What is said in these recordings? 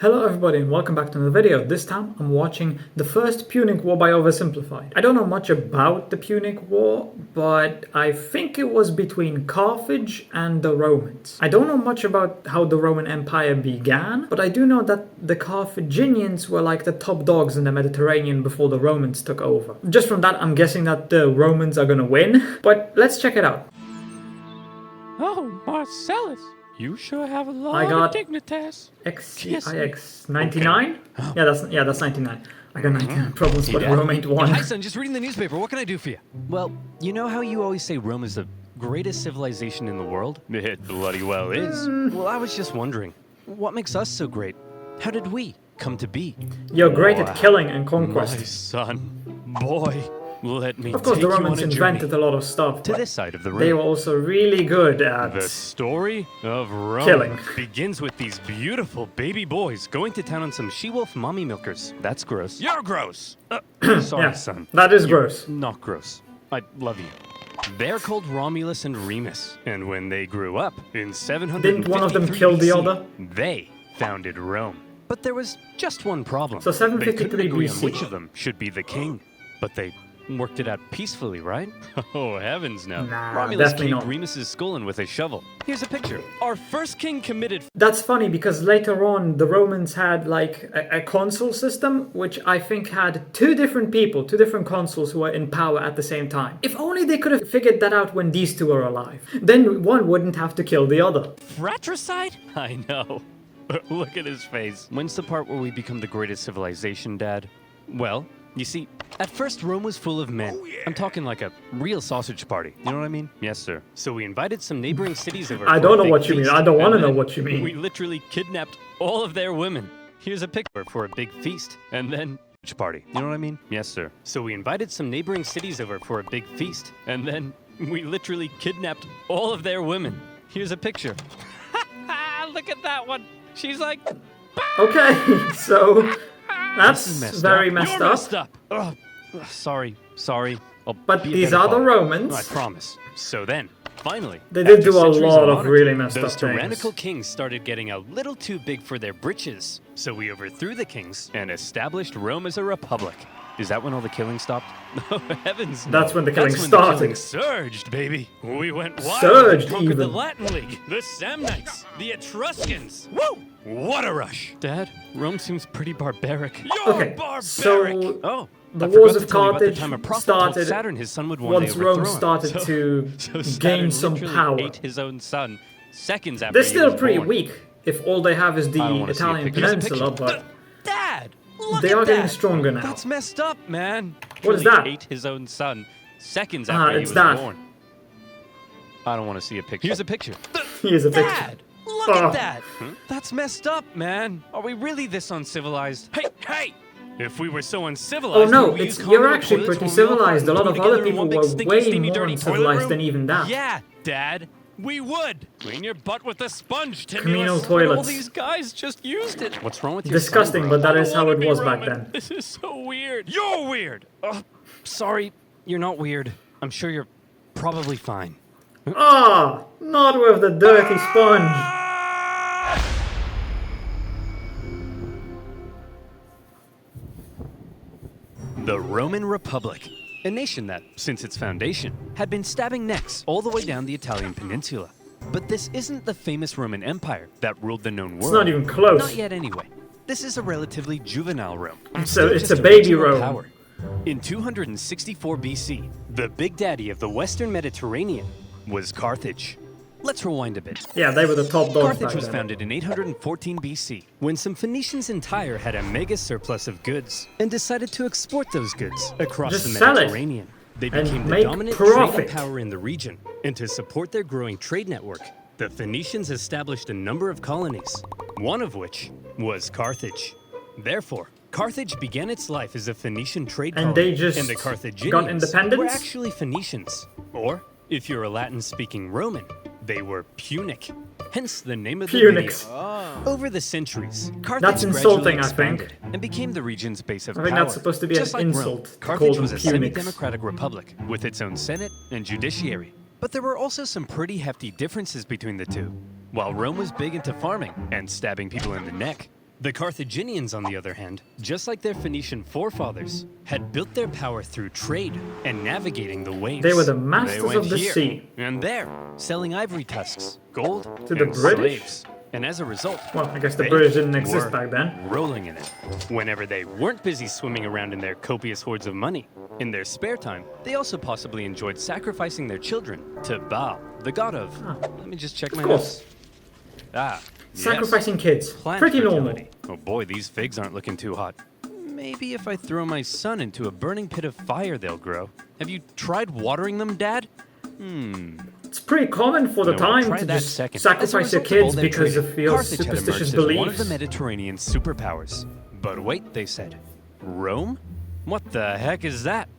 Hello everybody and welcome back to another video. This time I'm watching the first Punic War by OverSimplified. I don't know much about the Punic War, but I think it was between Carthage and the Romans. I don't know much about how the Roman Empire began, but I do know that the Carthaginians were like the top dogs in the Mediterranean before the Romans took over. Just from that I'm guessing that the Romans are gonna win, but let's check it out. Oh, Marcellus, you sure have a lot I got of dignitas. XCIX 99? Okay. Yeah, that's 99. I got 99 problems, but Rome ain't one. Hi, son, just reading the newspaper. What can I do for you? Well, you know how you always say Rome is the greatest civilization in the world? It bloody well is. Well, I was just wondering, what makes us so great? How did we come to be? You're great at killing and conquest. My son, boy. Let me Of course, take the Romans you on a invented a lot of stuff. to this side of the room. They were also really good at The story of Rome killing. begins with these beautiful baby boys going to town on some she-wolf mommy milkers. That's gross. You're gross. Sorry, Yeah, son. that is You're gross. Not gross. I love you. They're called Romulus and Remus, and when they grew up in 753 Didn't one of them kill the BC, other? They founded Rome. But there was just one problem. So They 753 couldn't agree on BC. which of them should be the king, but they worked it out peacefully, right? Oh, heavens no. Nah, Romulus definitely caved not. Remus's skull in with a shovel. Here's a picture. Our first king committed... That's funny because later on the Romans had like a consul system, which I think had two different people, two different consuls who were in power at the same time. If only they could have figured that out when these two were alive. Then one wouldn't have to kill the other. Fratricide? I know. Look at his face. When's the part where we become the greatest civilization, Dad? Well, you see, at first Rome was full of men. I'm talking like a real sausage party. You know what I mean? Yes, sir. So we invited some neighboring cities over. I for don't a know big what you mean. feast, I don't want to and know then what you mean. We literally kidnapped all of their women. Here's a picture for a big feast, and then party. You know what I mean? Yes, sir. So we invited some neighboring cities over for a big feast, and then we literally kidnapped all of their women. Here's a picture. Look at that one. She's like, Okay, so that's very up. messed You're up. messed up. Ugh. Sorry. I'll But be a these better are the father. Romans. I promise. So then, finally, They did after do a centuries lot of monarchy, really messed those up things. tyrannical kings started getting a little too big for their britches. So we overthrew the kings and established Rome as a republic. Is that when all the killing stopped? Oh, heavens no. That's when the killing That's when started. the killing surged, baby. We went wild. Surged, We conquered the even. Latin League, the Samnites, the Etruscans. Woo! What a rush. Dad, Rome seems pretty barbaric. You're Okay, barbaric! so Oh, the I wars forgot of to tell you about the Carthage time a prophet told started Saturn his son would one once day Rome overthrow him. started to gain Saturn some literally power. ate his own son seconds after They're he still was pretty born. weak if all they have is the I don't wanna see a Italian picture. Here's a peninsula, picture. but Dad, look they at are getting that. stronger now. That's messed up, man. What is Literally that? Ate his own son seconds Ah, after he it's was that. born. I don't want to see a picture. Here's a picture. Here's a picture. Dad, look Oh. at that. That's messed up, man. Are we really this uncivilized? Hey! If we were so Oh uncivilized, no, would we use you're common actually toilets pretty when we all civilized. A lot clean of other together in people one big were stinky, way steamy, more dirty toilet uncivilized room? than even that. Yeah, Dad. We would. Clean your butt with a sponge, Communal Timulus. But all toilets. these guys just used it. What's wrong with your Disgusting, son, bro? but that I is don't how wanna it be was back Roman. then. This is so weird. You're weird. Sorry, you're not weird. I'm sure you're probably fine. Ah, not with the dirty sponge. The Roman Republic, a nation that, since its foundation, had been stabbing necks all the way down the Italian peninsula. But this isn't the famous Roman Empire that ruled the known world. It's not even close. Not yet, anyway. This is a relatively juvenile Rome. It's Still a just baby regional Rome. power. In 264 BC, the big daddy of the Western Mediterranean was Carthage. Let's rewind a bit. Yeah, they were the top dogs Carthage back was then. founded in 814 BC when some Phoenicians in Tyre had a mega surplus of goods and decided to export those goods across Just the sell it Mediterranean. They and became the make dominant profit. trading power in the region, and to support their growing trade network, the Phoenicians established a number of colonies, one of which was Carthage. Therefore, Carthage began its life as a Phoenician trade And colony, they just and the Carthaginians got independence? were actually Phoenicians, or if you're a Latin-speaking Roman, they were Punic. Hence the name of the Punics. video. Over the centuries, Carthage That's insulting, gradually I think. expanded and became the region's base of I think power. that's supposed to be an Just like Rome, insult to call Carthage them was a Punics. semi-democratic republic with its own senate and judiciary. But there were also some pretty hefty differences between the two. While Rome was big into farming and stabbing people in the neck, The Carthaginians, on the other hand, just like their Phoenician forefathers, had built their power through trade and navigating the waves. They were the masters They went of the here sea. and there, selling ivory tusks, gold, To the and British? slaves. And as a result, Well, I guess the they British didn't exist were back then. rolling in it. Whenever they weren't busy swimming around in their copious hoards of money, in their spare time, they also possibly enjoyed sacrificing their children to Baal, the god of... Let me just check my course. notes. Sacrificing kids. Plant Pretty normal. fertility. Oh boy, these figs aren't looking too hot. Maybe if I throw my son into a burning pit of fire, they'll grow. Have you tried watering them, Dad? It's pretty common for the No, I'll time try to that just second. As a sacrifice your result of all kids their because trading, of your Carthage had superstitious emerged as one of the beliefs. Mediterranean's superpowers. But wait, they said. Rome? What the heck is that?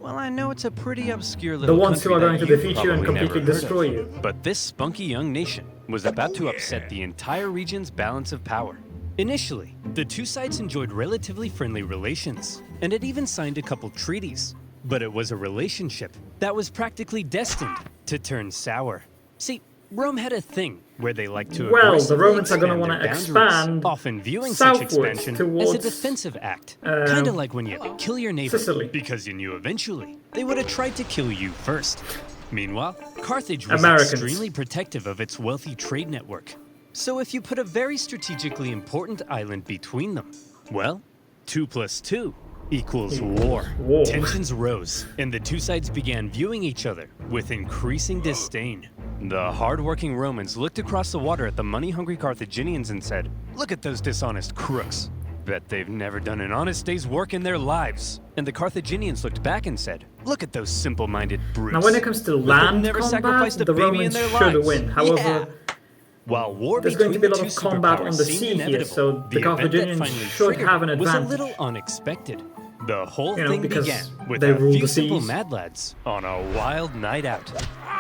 Well, I know it's a pretty obscure The little ones who country are going that to you've defeat you and probably completely never heard destroy of. you. But this spunky young nation was about to upset the entire region's balance of power. Initially, the two sides enjoyed relatively friendly relations, and had even signed a couple treaties. But it was a relationship that was practically destined to turn sour. See, Rome had a thing where they liked to Well, the aggressively Romans are gonna expand wanna their boundaries, expand often viewing such southwards expansion as a towards, defensive act. Kind of like when you kill your neighbor Sicily. because you knew eventually they would have tried to kill you first. Meanwhile, Carthage was Americans. extremely protective of its wealthy trade network. So if you put a very strategically important island between them, well, 2 + 2 equals war. War. Tensions rose, and the two sides began viewing each other with increasing disdain. The hard-working Romans looked across the water at the money-hungry Carthaginians and said, "Look at those dishonest crooks. Bet they've never done an honest day's work in their lives." And the Carthaginians looked back and said, "Look at those simple-minded brutes." Now, when it comes to But they've land never combat, sacrificed a the baby in Romans their should lives. win. However, While war there's going to be a between lot of the two combat on superpowers the seemed sea here, inevitable, so the event that Carthaginians finally should triggered have an was a advantage. little unexpected. The whole You know, thing because began with they a rule few the simple seas. mad lads on a wild night out.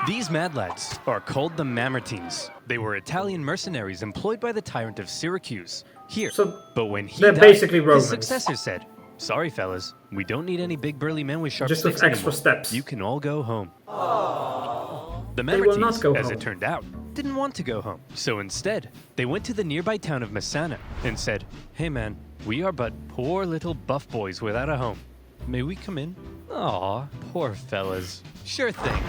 These mad lads are called the Mamertines. They were Italian mercenaries employed by the tyrant of Syracuse. Here, So, but when he they're died, basically his Romans. successor said, "Sorry, fellas, we don't need any big burly men with sharp Just with sticks extra anymore. steps. You can all go home." The They will not Mamertines, go as home. it turned out, didn't want to go home. So instead, they went to the nearby town of Messana and said, "Hey man, we are but poor little buff boys without a home. May we come in?" Aw, poor fellas. Sure thing.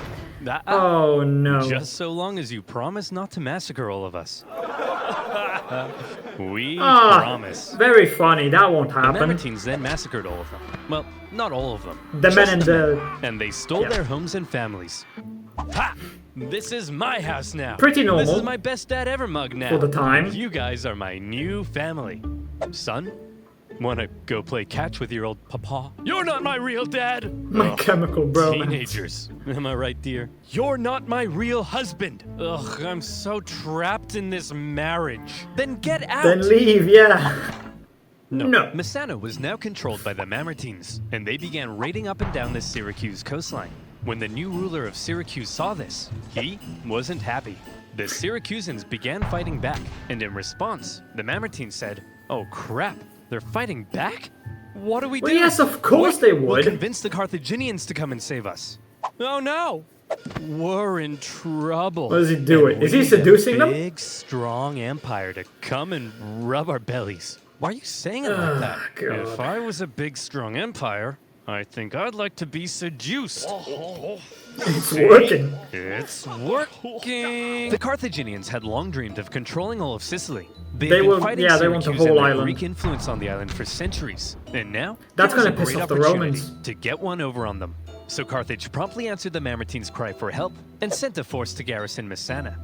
Oh no. Just so long as you promise not to massacre all of us. We Ah, promise. very funny. That won't The happen. Mamertines then massacred all of them. Well, not all of them. The men just in the the... and they stole Yeah. their homes and families. Ha! This is my house now. Pretty This normal. is my best dad ever mug now. For the time. You guys are my new family. Son, wanna go play catch with your old papa? You're not my real dad. My Ugh, chemical bromance. Teenagers. Am I right, dear? You're not my real husband. Ugh, I'm so trapped in this marriage. Then get out. Then leave, yeah. No. Messana was now controlled by the Mamertines, and they began raiding up and down the Syracuse coastline. When the new ruler of Syracuse saw this, he wasn't happy. The Syracusans began fighting back, and in response, the Mamertines said, "Oh crap, they're fighting back? What do we Well, do?" yes, of course they We'll would. convince the Carthaginians to come and save us. Oh no! We're in trouble. What is he doing? And Is he we need a seducing them? Big, strong empire to come and rub our bellies. Why are you saying it like that? God. If I was a big, strong empire, I think I'd like to be seduced. It's working. It's working. The Carthaginians had long dreamed of controlling all of Sicily. They They'd been will- fighting yeah, they want the Syracuse and whole their island. Greek influence on the island for centuries, and now That's there was gonna a piss great off the opportunity Romans. to get one over on them. So Carthage promptly answered the Mamertines' cry for help and sent a force to garrison Messana.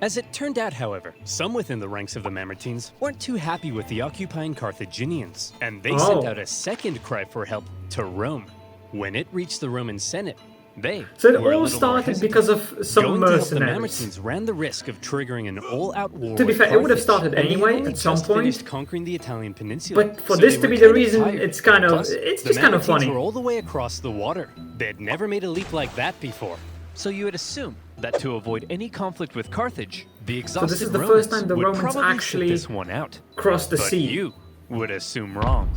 As it turned out, however, some within the ranks of the Mamertines weren't too happy with the occupying Carthaginians, and they sent Oh. out a second cry for help to Rome. When it reached the Roman Senate, they So it were a all little more started hesitant. because of some Going to help the mercenaries. Mamertines ran the risk of triggering an all-out war. To be with fair, it would have Carthage, started and they had anyway only at some just point. finished conquering the Italian peninsula. But for So this they to were be the kinda reason, tired. it's kind of- Plus, it's the just kind of Mamertines funny. were all the way across the water. They had never made a leap like that before. So you would assume that to avoid any conflict with Carthage, the exhausted this is the Romans first time the would Romans probably sit actually this one out. Cross the But sea. you would assume wrong.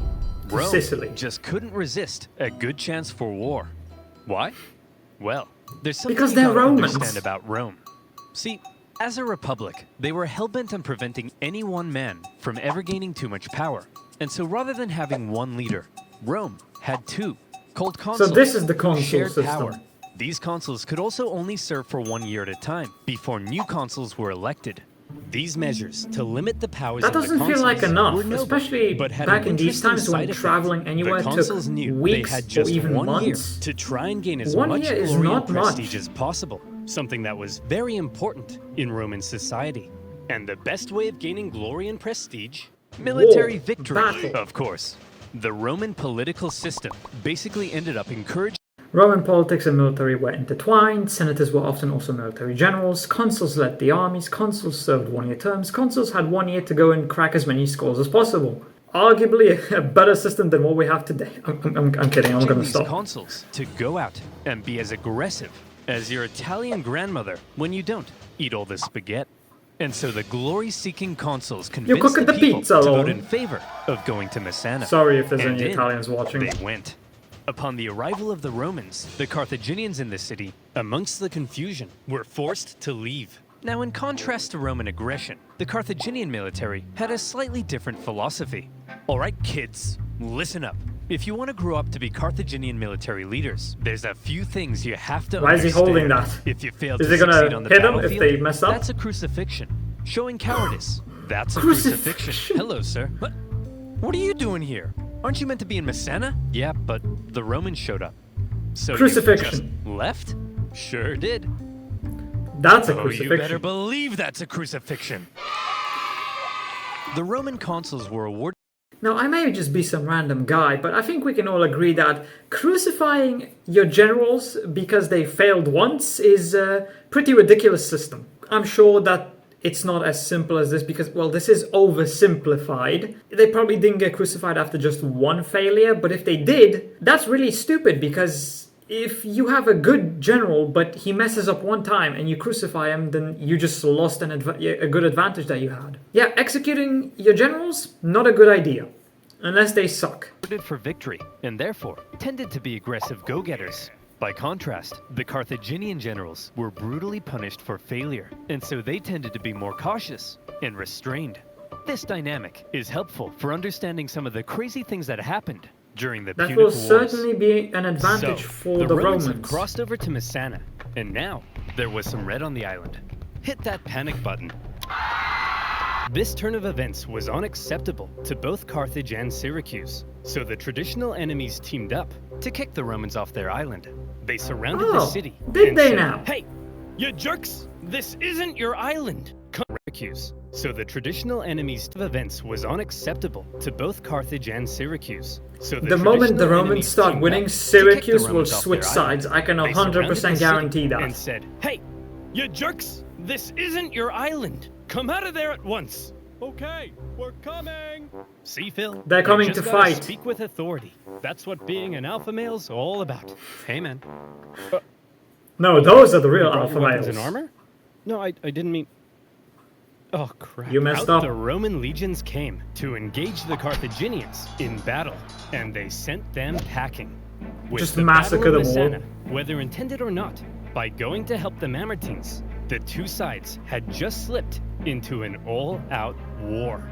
To Rome Sicily. just couldn't resist a good chance for war. Why? Well, there's something Because you they're gotta Romans. understand about Rome. See, As a republic, they were hell-bent on preventing any one man from ever gaining too much power. And so rather than having one leader, Rome had two, called consuls. So this is the who consul shared system. power. These consuls could also only serve for 1 year at a time before new consuls were elected. These measures to limit the powers That of the doesn't feel like consuls enough, were noble, especially but had back an in these interesting times when side effect. traveling anywhere The took consuls knew weeks they had or just even 1 year months. to try and gain as 1 much year is glory not and much. prestige as possible, something that was very important in Roman society. And the best way of gaining glory and prestige? Military victory, battle. of course. The Roman political system basically ended up encouraging Roman politics and military were intertwined, senators were often also military generals, consuls led the armies, consuls served 1 year terms, consuls had 1 year to go and crack as many scores as possible. Arguably a better system than what we have today. I'm kidding, I'm gonna these stop. consuls to go out and be as aggressive as your Italian grandmother when you don't eat all the spaghetti. And so the glory-seeking consuls convinced cooking the the people pizza to vote alone. in favor of going to Messana. Sorry if there's And any in Italians watching. They went. Upon the arrival of the Romans, the Carthaginians in the city, amongst the confusion, were forced to leave. Now, in contrast to Roman aggression, the Carthaginian military had a slightly different philosophy. All right, kids, listen up. If you want to grow up to be Carthaginian military leaders, there's a few things you have to Why is he understand. holding that? If you fail Is to he gonna succeed on the hit 'em if battlefield, they mess up? that's a crucifixion. Showing cowardice, that's a Crucifixion. crucifixion. Hello, sir. What are you doing here? Aren't you meant to be in Messana? Yeah, but the Romans showed up. So you Crucifixion. just left? Sure did. That's a Oh, you better crucifixion. believe that's a crucifixion. The Roman consuls were awarded. Now, I may just be some random guy, but I think we can all agree that crucifying your generals because they failed once is a pretty ridiculous system. I'm sure that it's not as simple as this because, well, this is oversimplified. They probably didn't get crucified after just one failure, but if they did, that's really stupid because if you have a good general but he messes up one time and you crucify him, then you just lost a good advantage that you had. Yeah, executing your generals, not a good idea. Unless they suck. For victory, and therefore tended to be aggressive go-getters. By contrast, the Carthaginian generals were brutally punished for failure, and so they tended to be more cautious and restrained. This dynamic is helpful for understanding some of the crazy things that happened during the That Punic will Wars. certainly be an advantage for the Romans had Romans. crossed over to Messana, and now there was some red on the island. Hit that panic button. This turn of events was unacceptable to both Carthage and Syracuse, so the traditional enemies teamed up to kick the Romans off their island. They surrounded the city. Did and they said, now? Hey, you jerks! This isn't your island! Syracuse. So the traditional enemies of events was unacceptable to both Carthage and Syracuse. So The moment the traditional Romans enemies start teamed winning, up to kick the Syracuse will Romans off switch their sides. island. I can They surrounded 100% the city guarantee that. and said, Hey, you jerks! This isn't your island! Come out of there at once! Okay, we're coming! See, Phil? They're you coming just to gotta fight. Speak with authority. That's what being an alpha male's all about. Hey, man. No, those are the real You brought alpha your weapons males. and armor? No, I didn't mean... Oh, crap. You messed Out up. the Roman legions came to engage the Carthaginians in battle, and they sent them packing. With Just the massacre Battle of them all. Messana, whether intended or not, by going to help the Mamertines, the two sides had just slipped into an all-out war.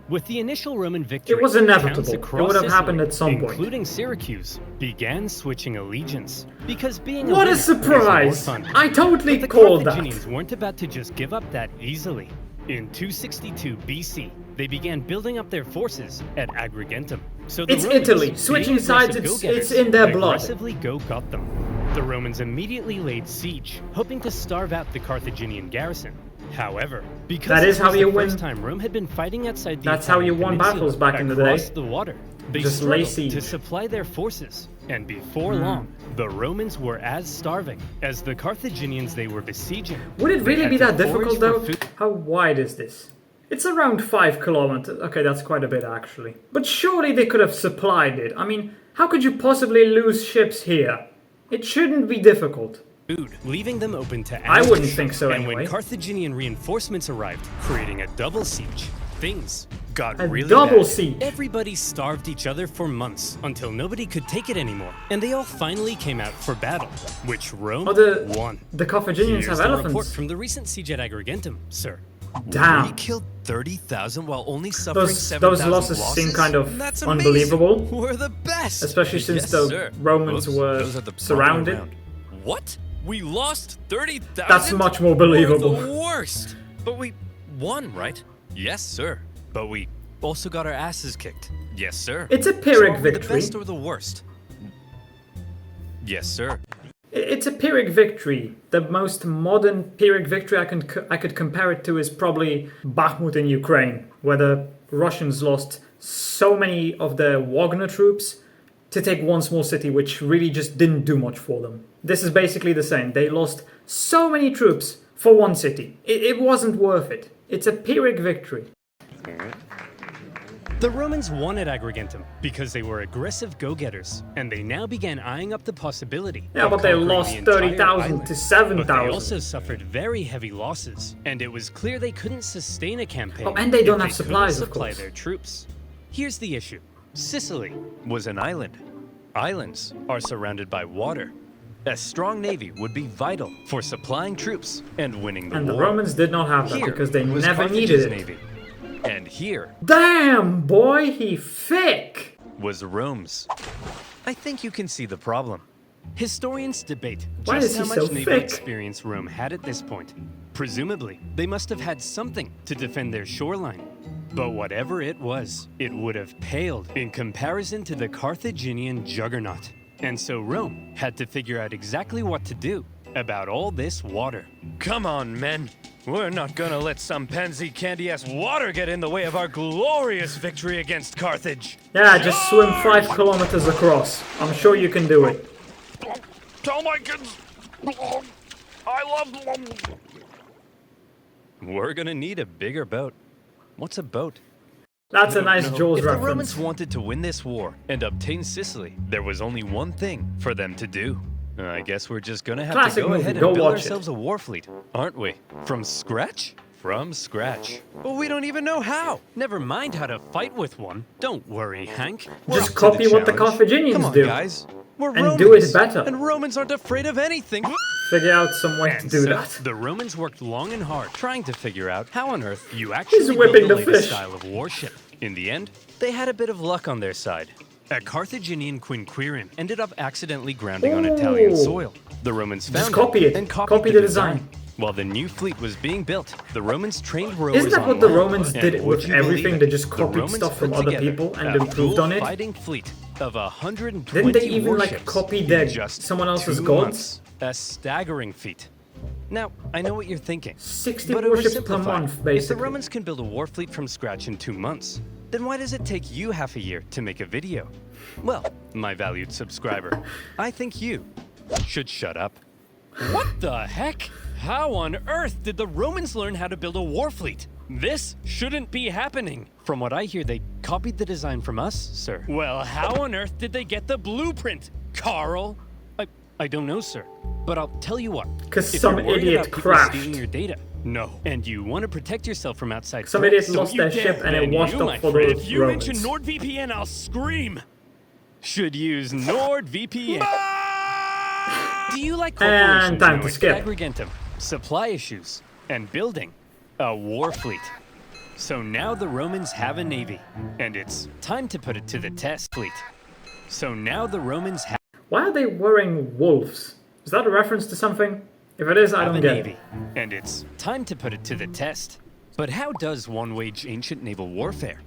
With the initial Roman victory, It was inevitable. towns It across would have Sicily, happened at some point. including Syracuse, began switching allegiance because being What a a winner is more surprise! fun. I totally But the called Carthaginians that. weren't about to just give up that easily. In 262 BC, they began building up their forces at Agrigentum. So the It's Romans, Italy. being Switching sides, aggressive it's go-getters, in their blood. aggressively got them. The Romans immediately laid siege, hoping to starve out the Carthaginian garrison. However, because That is this was how you the win. first time Rome had been fighting outside the That's how you Italian won peninsula battles back in the day. across the water. They Just lay struggled to siege. supply their forces, and before long, the Romans were as starving as the Carthaginians they were besieging. Would it They really had be to that difficult forage though? for food. How wide is this? It's around 5 kilometers. Okay, that's quite a bit actually. But surely they could have supplied it. I mean, how could you possibly lose ships here? It shouldn't be difficult. Food, leaving them open to I wouldn't ambush. think so And anyway. when Carthaginian reinforcements arrived, creating a double siege, things got A really double bad. siege. Everybody starved each other for months until nobody could take it anymore, and they all finally came out for battle, which Rome won. The Carthaginians Here's have the report elephants. from the recent siege at Agrigentum, sir. Damn. We killed 30,000 while only suffering Those 7,000 losses seem kind of That's amazing. unbelievable. We're the best. Especially since Yes, the sir. Romans Oops, were those are the surrounded. wrong round. What? We lost 30,000? That's much more believable. We're the worst. But we won, right? Yes, sir. But we also got our asses kicked. Yes, sir. It's a So Pyrrhic are we the victory. best or the worst? Yes, sir. It's a Pyrrhic victory. The most modern Pyrrhic victory I could compare it to is probably Bakhmut in Ukraine, where the Russians lost so many of their Wagner troops to take one small city, which really just didn't do much for them. This is basically the same. They lost so many troops for one city. It wasn't worth it. It's a Pyrrhic victory. The Romans won at Agrigentum because they were aggressive go-getters, and they now began eyeing up the possibility. Yeah, of but they conquering lost the entire 30,000 island. to But 7,000. they also suffered very heavy losses, and it was clear they couldn't sustain a campaign. Oh, and they don't if have couldn't supplies, of supply course. their troops. Here's the issue: Sicily Was an island. Islands are surrounded by water. A strong navy would be vital for supplying troops and winning the And the war. Romans did not have that Here because they was never Carthage's needed it. navy. And here Damn, boy, he thick. was Rome's. I think you can see the problem. Historians debate Why just is how he much so naval thick? experience Rome had at this point. Presumably, they must have had something to defend their shoreline. But whatever it was, it would have paled in comparison to the Carthaginian juggernaut. And so Rome had to figure out exactly what to do about all this water. Come on, men. We're not gonna let some pansy candy-ass water get in the way of our glorious victory against Carthage. Yeah, just swim 5 kilometers across. I'm sure you can do it. Tell my kids I love them. We're gonna need a bigger boat. What's a boat? That's a nice Jaws If the reference. Romans wanted to win this war and obtain Sicily, there was only one thing for them to do. I guess we're just gonna have Classic to go movie, ahead go and build watch it. ourselves a war fleet, aren't we? From scratch? From scratch. Well, we don't even know how. Never mind how to fight with one. Don't worry, Hank. We're Just up to the copy what the challenge. Carthaginians Come on, do. guys. We're And Romans, do it better. And Romans aren't afraid of anything. Figure out some way to And do so that. the Romans worked long and hard trying to figure out how on earth you actually whipping build the the latest fish. style of warship. In the end, they had a bit of luck on their side. A Carthaginian quinquereme ended up accidentally grounding on Italian Ooh. soil. The Romans found copy it. and copied Copy the design. While the new fleet was being built, the Romans trained rowers Isn't that on what the land, Romans and did would with you everything? believe They it? just The copied Romans stuff from put other together people and a improved full on it? fighting fleet of 120 Didn't they even like warships copy in their just someone else's 2 gods? months. A staggering feat. Now, I know what you're thinking. 60 but warships per oversimplified. month, If the basically. Romans can build a war fleet from scratch in 2 months, then why does it take you half a year to make a video? Well, my valued subscriber, I think you should shut up. What the heck? How on earth did the Romans learn how to build a war fleet? This shouldn't be happening. From what I hear, they copied the design from us, sir. Well, how on earth did they get the blueprint, Carl? I don't know, sir. But I'll tell you what. 'Cause If some you're worried idiot about people crashed. stealing your data, no, and you want to protect yourself from outside Some threats, idiot lost don't their you ship dare. and it Then washed you, up my for friend, the if you mention Romans. NordVPN, I'll scream. Should use NordVPN. Do you like corporations And time to annoyed skip. at Agrigentum, supply issues, and building a war fleet? So now the Romans have a navy, and it's time to put it to the test. Fleet. So now the Romans have Why are they wearing wolves? Is that a reference to something? If it is, I a don't get navy, it. and it's time to put it to the test. But how does one wage ancient naval warfare?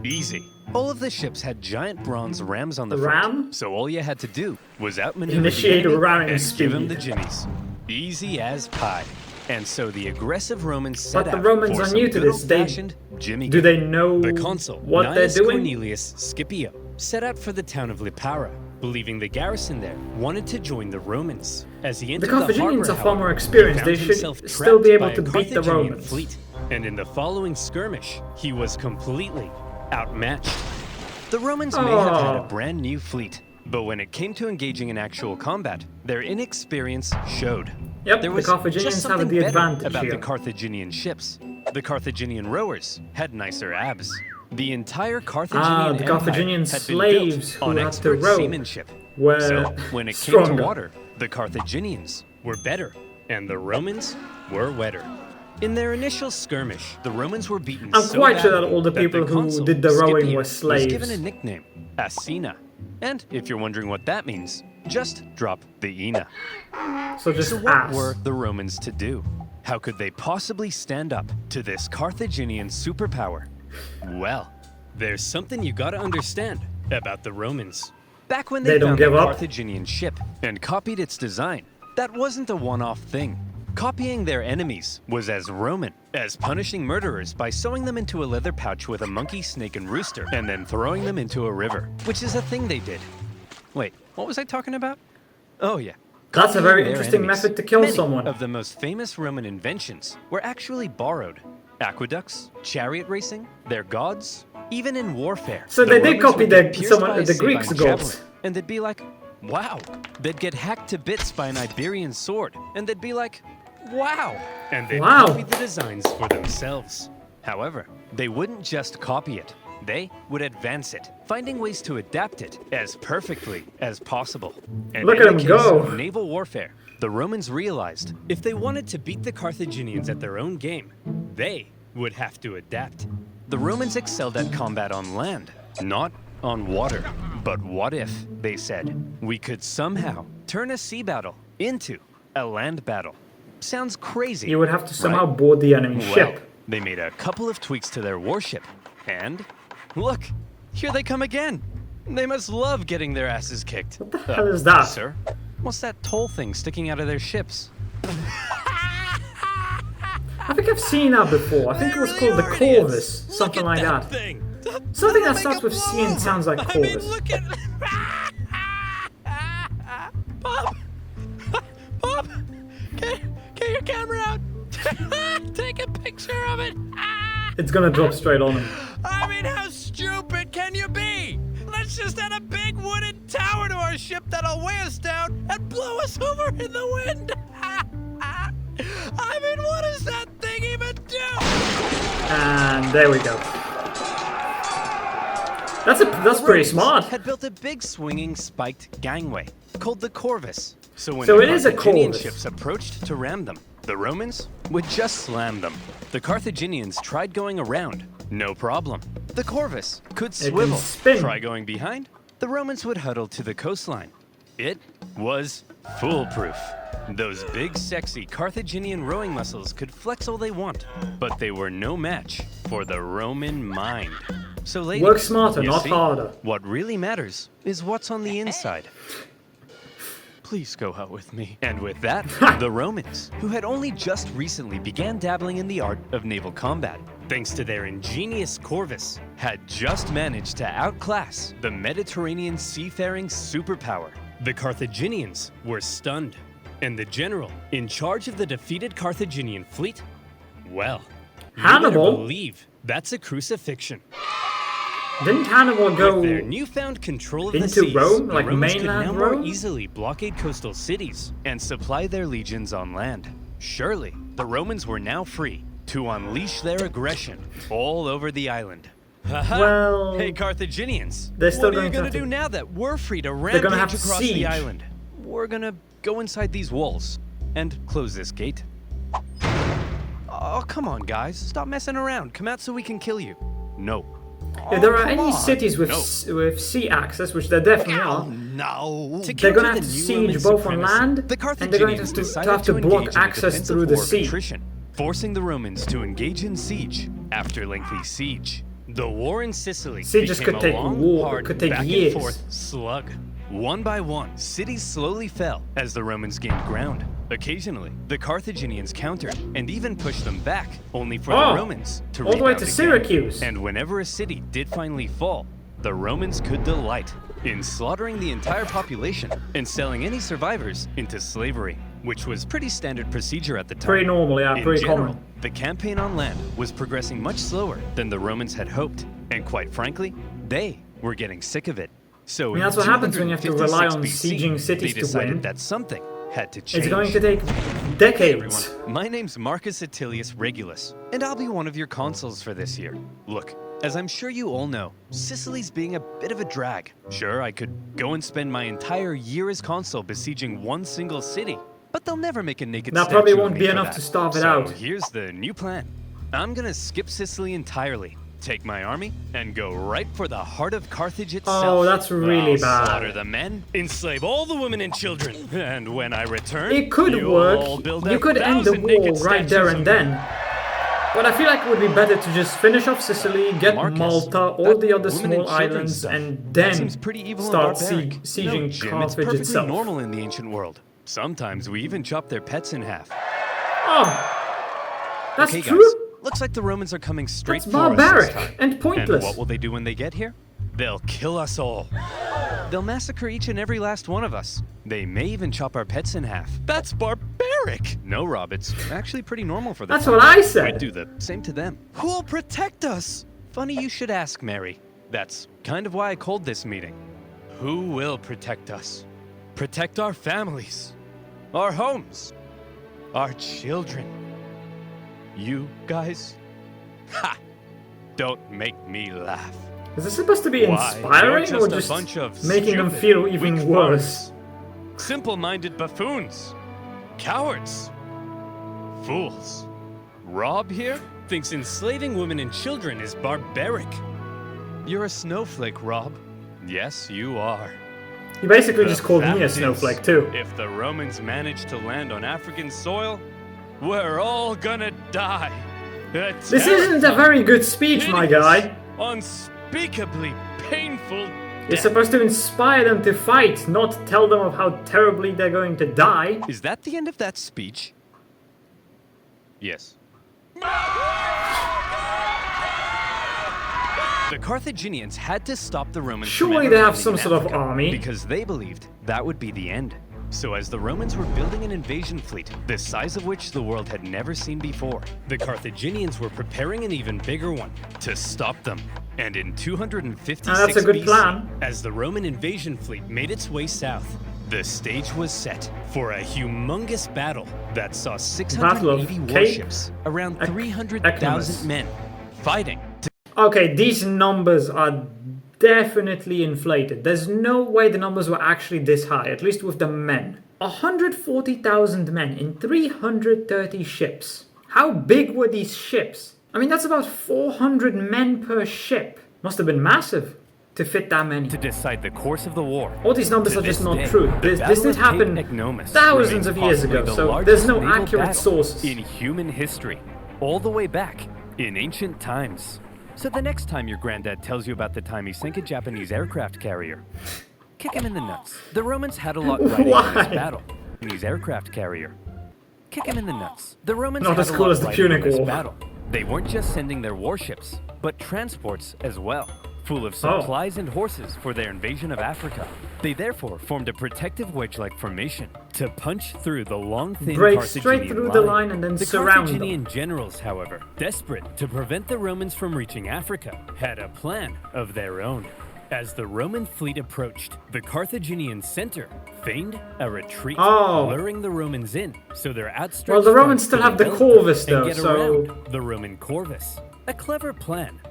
Easy. All of the ships had giant bronze rams on the front, Ram? so all you had to do was outmaneuver Initiate the enemy ramming and speed. give them the jimmies. Easy as pie. And so the aggressive Romans set But the out Romans for are some new to good this. They- old-fashioned Jimmy Do game. they know The consul, what Gnaeus they're doing? Cornelius Scipio, set out for the town of Lipara, believing the garrison there wanted to join the Romans. As he The entered Carthaginians harbor, are far more however, experienced. he They found should himself still be trapped able by to a beat the Carthaginian Romans. fleet. And in the following skirmish, he was completely outmatched. The Romans may have had a Oh. brand new fleet, but when it came to engaging in actual combat, their inexperience showed. Yep, There the was Carthaginians just have something the better advantage about here. the Carthaginian ships. The Carthaginian rowers had nicer abs. The entire Carthaginian the Empire Carthaginian had been slaves built on who had to expert row seamanship. were So, when it stronger. came to water, the Carthaginians were better, and the Romans were wetter. In their initial skirmish, the Romans were beaten I'm so quite sure that badly all the people their who consul, did the rowing Scipio, were slaves. was given a nickname, Asina. And if you're wondering what that means, just drop the Ina. So just So what ass. were the Romans to do? How could they possibly stand up to this Carthaginian superpower? Well, there's something you gotta understand about the Romans. Back when They they don't found give the up. Carthaginian ship and copied its design, that wasn't a one-off thing. Copying their enemies was as Roman as punishing murderers by sewing them into a leather pouch with a monkey, snake, and rooster, and then throwing them into a river, which is a thing they did. Wait, what was I talking about? Oh yeah. That's a very Copying their interesting enemies. method to kill Many someone. of the most famous Roman inventions were actually borrowed. Aqueducts, chariot racing, their gods, even in warfare. So the they did Romans copy would get pierced by a the Sabine Greeks' javelin, gods. and they'd be like, wow. They'd get hacked to bits by an Iberian sword, and they'd be like, wow. And they'd Wow. copy the designs for themselves. However, they wouldn't just copy it. They would advance it, finding ways to adapt it as perfectly as possible. And Look in at the him case go. of naval warfare, the Romans realized if they wanted to beat the Carthaginians at their own game, they would have to adapt. The Romans excelled at combat on land, not on water. But what if, they said, we could somehow turn a sea battle into a land battle? Sounds crazy. You would have to somehow right? board the enemy Well, ship. they made a couple of tweaks to their warship, and look, here they come again. They must love getting their asses kicked. What the hell is that? Sir, what's that toll thing sticking out of their ships? I think I've seen that before. I think it was called the Corvus, something like that. Thing. Something that starts with C and sounds like Corvus. look at... Bob! Bob! Get your camera out! Take a picture of it! It's gonna drop straight on him. I mean, how stupid can you be? Let's just add a big wooden tower to our ship that'll weigh us down and blow us over in the wind. I mean, what does that thing even do? And there we go. That's pretty smart. Had built a big swinging spiked gangway called the Corvus. So when So the it is a Carthaginian Corvus. ships approached to ram them, the Romans would just slam them. The Carthaginians tried going around, no problem. The Corvus could can swivel. spin. Try going behind, the Romans would huddle to the coastline. It was foolproof. Those big, sexy Carthaginian rowing muscles could flex all they want, but they were no match for the Roman mind. So ladies, Work smarter, you not see, harder. what really matters is what's on the inside. Please go out with me. And with that, the Romans, who had only just recently began dabbling in the art of naval combat, thanks to their ingenious Corvus, had just managed to outclass the Mediterranean seafaring superpower. The Carthaginians were stunned, and the general in charge of the defeated Carthaginian fleet, well, you better Hannibal? believe that's a crucifixion. Didn't Hannibal go? With their newfound control of the into seas, Rome, the like Romans could now mainland more Rome? easily blockade coastal cities and supply their legions on land. Surely, the Romans were now free to unleash their aggression all over the island. Haha! Well, Hey Carthaginians, they're still what are going you to gonna have to- do now that we're free to They're gonna have rampage to across siege. the island? We're gonna go inside these walls and close this gate. Oh, come on, guys. Stop messing around. Come out so we can kill you. No. If there are come any on. cities with No. with sea access, which there definitely are, No. To they're counter gonna have the to new siege Roman both on supremacy, land, the and they're going Carthaginians to decided have to block engage in a access defensive through the war of sea. attrition, forcing the Romans to engage in siege after lengthy siege. The war in Sicily Sieges became could a take long, war- hard, could take back years. and forth slug. One by one, cities slowly fell as the Romans gained ground. Occasionally, the Carthaginians countered and even pushed them back, only for Oh, the Romans to all the way rebound to again. Syracuse. And whenever a city did finally fall, the Romans could delight in slaughtering the entire population and selling any survivors into slavery, which was pretty standard procedure at the time. Pretty normal, yeah, In pretty general, common. the campaign on land was progressing much slower than the Romans had hoped, and quite frankly, they were getting sick of it. So mean, in that's what happens when you have to rely 256 on BC, sieging cities they to decided win. that something had to change. It's going to take Hey decades. everyone, my name's Marcus Attilius Regulus, and I'll be one of your consuls for this year. Look, As I'm sure you all know, Sicily's being a bit of a drag. Sure, I could go and spend my entire year as consul besieging one single city, but they'll never make a naked That statue probably of won't me be for enough that. to starve it So out. here's the new plan. I'm gonna skip Sicily entirely, take my army, and go right for the heart of Carthage itself. Oh, that's really I'll bad. slaughter the men, enslave all the women and children, and when I return, It could you'll work. all build You could end the 1,000 naked war right there statues and of me. then. But I feel like it would be better to just finish off Sicily, get Marcus, Malta, all that the other women small and children islands, stuff, and that then seems pretty evil and start barbaric. sieging No, Jim, it's Carthage perfectly itself. normal in the ancient world. Sometimes we even chop their pets in half. Oh, that's Okay, true? guys, looks like the Romans are coming straight That's for us barbaric this time. and pointless. And what will they do when they get here? They'll kill us all. They'll massacre each and every last one of us. They may even chop our pets in half. That's barbaric! No, Rob, it's actually pretty normal for them. That's what I said. We'd do the same to them. Who'll protect us? Funny you should ask, Mary. That's kind of why I called this meeting. Who will protect us? Protect our families, our homes, our children. You guys? Ha! Don't make me laugh. Is this supposed to be Why, inspiring you're or a just bunch of making them stupid, feel even weak worse? farts. Simple-minded buffoons. Cowards. Fools. Rob here thinks enslaving women and children is barbaric. You're a snowflake, Rob. Yes, you are. You basically The just called me a fact is, snowflake too. If the Romans manage to land on African soil, we're all gonna die. This isn't a very good speech, my guy. Unspeakably painful You're death. supposed to inspire them to fight, not tell them of how terribly they're going to die. Is that the end of that speech? Yes. The Carthaginians had to stop the Romans from Surely they entering have some in sort of Africa army. because they believed that would be the end. So as the Romans were building an invasion fleet, the size of which the world had never seen before, the Carthaginians were preparing an even bigger one to stop them. And in 256 that's a good BC, plan. as the Roman invasion fleet made its way south, the stage was set for a humongous battle that saw Battle of 680 Cape warships, around 300,000 men, fighting to Okay, these numbers are definitely inflated. There's no way the numbers were actually this high, at least with the men. 140,000 men in 330 ships. How big were these ships? I mean, that's about 400 men per ship. Must have been massive to fit that many. to decide the course of the war. All these numbers To are just this not day, true. the This Battle did of happen Cape Ecnomus thousands of remains years ago, possibly the so largest there's no naval accurate battle sources. in human history, all the way back in ancient times. So the next time your granddad tells you about the time he sank a Japanese aircraft carrier, kick him in the nuts. The Romans had a lot riding in Why? this battle. Japanese aircraft carrier. Kick him in the nuts. The Romans Not had as a cool lot as the riding in Punic this War. battle. They weren't just sending their warships, but transports as well, full of Oh. supplies and horses for their invasion of Africa. They therefore formed a protective wedge-like formation to punch through the long, thin Break Carthaginian straight through the line and then the surround them. Carthaginian generals, however, desperate to prevent the Romans from reaching Africa, had a plan of their own. As the Roman fleet approached, the Carthaginian center feigned a retreat, Oh. luring the Romans in, so their outstretched Well, the Romans front still could have the envelop Corvus, them and though, get so- around the Roman Corvus. A clever plan,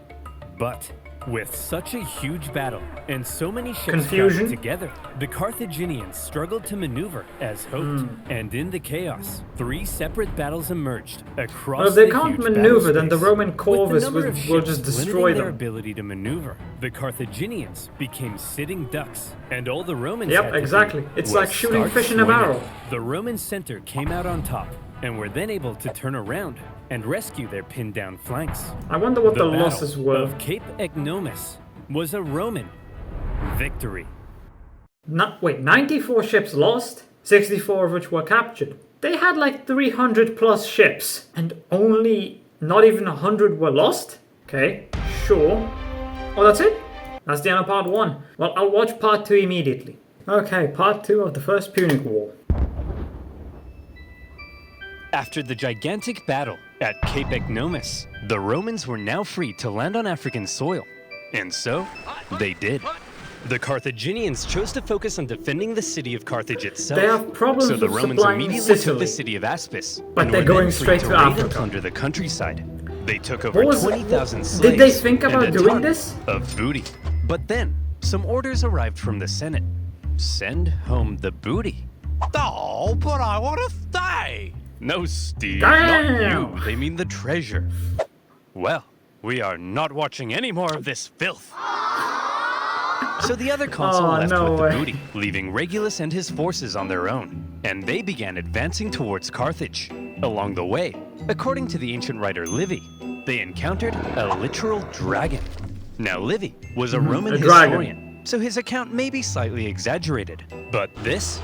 but with such a huge battle and so many ships Confusion. crowded together, the Carthaginians struggled to maneuver as hoped. And in the chaos, 3 separate battles emerged across Well, if they the can't huge maneuver, then the battle Roman space. Corvus With the number will of will ships just destroy limiting their them. ability to maneuver, the Carthaginians became sitting ducks, and all the Romans Yep, had to exactly. do It's was like shooting start fish in a swimming. barrel. The Roman center came out on top, and were then able to turn around and rescue their pinned down flanks. I wonder what the Battle losses were. of Cape Ecnomus was a Roman victory. Wait, 94 ships lost, 64 of which were captured. They had like 300 plus ships, and only not even 100 were lost? Okay, sure. Oh, that's it? That's the end of part 1. Well, I'll watch part 2 immediately. Okay, part 2 of the First Punic War. After the gigantic battle at Cape Ecnomus, the Romans were now free to land on African soil. And so, they did. The Carthaginians chose to focus on defending the city of Carthage itself. They have problems so the with Romans supplying immediately took Sicily. the city of Aspis. But and they're were then going free straight to to raid and Africa. plunder the countryside. They took over What was- 20,000 slaves Did they think and about a doing ton this? of booty. But then, some orders arrived from the Senate. Send home the booty. Oh, but I want to stay. No, Steve, Damn! not you. They mean the treasure. Well, we are not watching any more of this filth. So the other consul left no with way. the booty, leaving Regulus and his forces on their own. And they began advancing towards Carthage. Along the way, according to the ancient writer Livy, they encountered a literal dragon. Now, Livy was a Roman a dragon. historian, so his account may be slightly exaggerated. But this,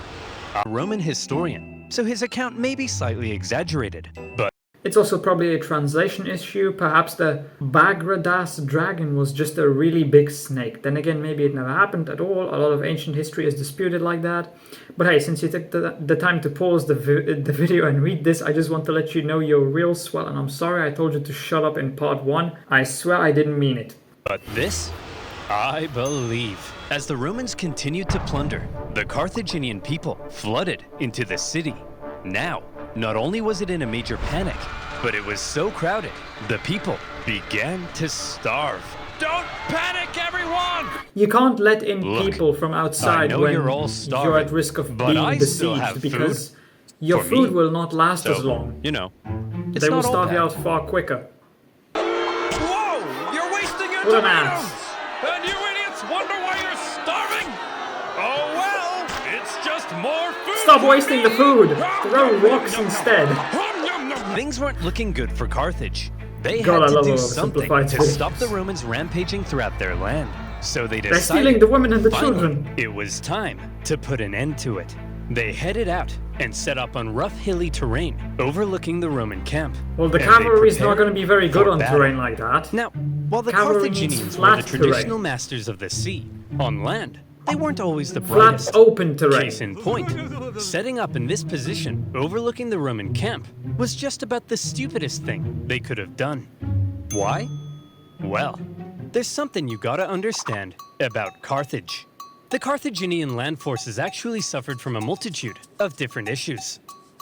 a Roman historian, so his account may be slightly exaggerated. But It's also probably a translation issue. Perhaps the Bagradas dragon was just a really big snake. Then again, maybe it never happened at all. A lot of ancient history is disputed like that. But hey, since you took the time to pause the video and read this, I just want to let you know you're real swell. And I'm sorry I told you to shut up in part 1. I swear I didn't mean it. But this, I believe. As the Romans continued to plunder, the Carthaginian people flooded into the city. Now, not only was it in a major panic, but it was so crowded, the people began to starve. Don't panic, everyone! You can't let in Look, people from outside know when you're all starving, at risk of but being I still have besieged because food your for food me. will not last So, as long. you know, it's They will not all starve you bad. out far quicker. Whoa! You're wasting your What an tomatoes! ass. And you idiots wonder why you're starving? Oh well, it's just more food. Stop for wasting the me. food! Throw rocks instead! Things weren't looking good for Carthage. They God, I had to love do OverSimplified something to videos. stop the Romans rampaging throughout their land. So they decided, They're stealing the women and the finally, children. it was time to put an end to it. They headed out and set up on rough hilly terrain overlooking the Roman camp. Well, the And they cavalry is not prepared going to be very good for on battle. terrain like that. Now, while the Cavalry needs Carthaginians were the flat traditional terrain. masters of the sea, on land, they weren't always the Flat, brightest. open terrain. Case in point, setting up in this position, overlooking the Roman camp, was just about the stupidest thing they could have done. Why? Well, there's something you gotta understand about Carthage. The Carthaginian land forces actually suffered from a multitude of different issues.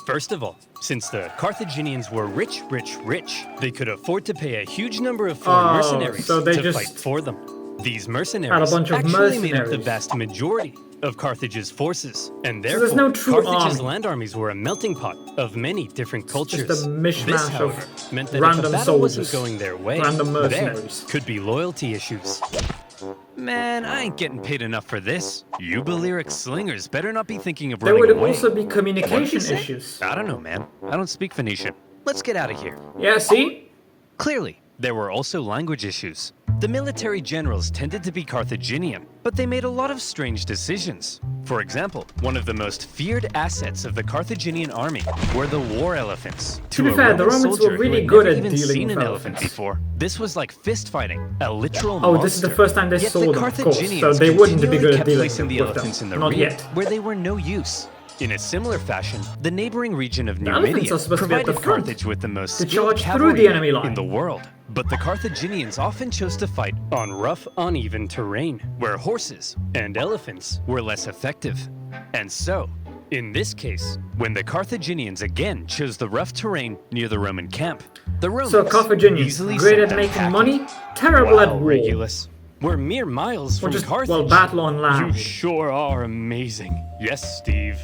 First of all, since the Carthaginians were rich, they could afford to pay a huge number of foreign Oh, mercenaries so they to just fight for them. These had mercenaries a bunch of actually made up the mercenaries. vast majority of Carthage's forces, and there's therefore no true Carthage's army. land armies were a melting pot of many different cultures. just a mishmash this, of however, meant that if random a battle wasn't soldiers, going their way, random there mercenaries. could be loyalty issues. Man, I ain't getting paid enough for this. You Balearic slingers better not be thinking of There running would away. also be What did communication you say? issues. I don't know, man. I don't speak Phoenician. Let's get out of here. Yeah, see? Clearly, there were also language issues. The military generals tended to be Carthaginian, but they made a lot of strange decisions. For example, one of the most feared assets of the Carthaginian army were the war elephants. To be a fair, the Roman Romans soldier were who really had good never at even dealing seen with an elephant elephants. before. This was like fist fighting, a literal Oh, monster. this is the first time they Yet saw the them, of course, so Carthaginians they wouldn't be continually good at kept dealing placing the with elephants them. in the Not rear, yet. where they were no use. In a similar fashion, the neighboring region of elephants Numidia are supposed to be at the provided front Carthage with the most to skilled charge through the cavalry enemy line. in the world. But the Carthaginians often chose to fight on rough, uneven terrain, where horses and elephants were less effective. And so, in this case, when the Carthaginians again chose the rough terrain near the Roman camp, the Romans So Carthaginians, easily great sent at them making packing. money, terrible Wow, at war. Regulus. We're mere miles Or from just, Carthage. well, battle on You land. sure are amazing. Yes, Steve.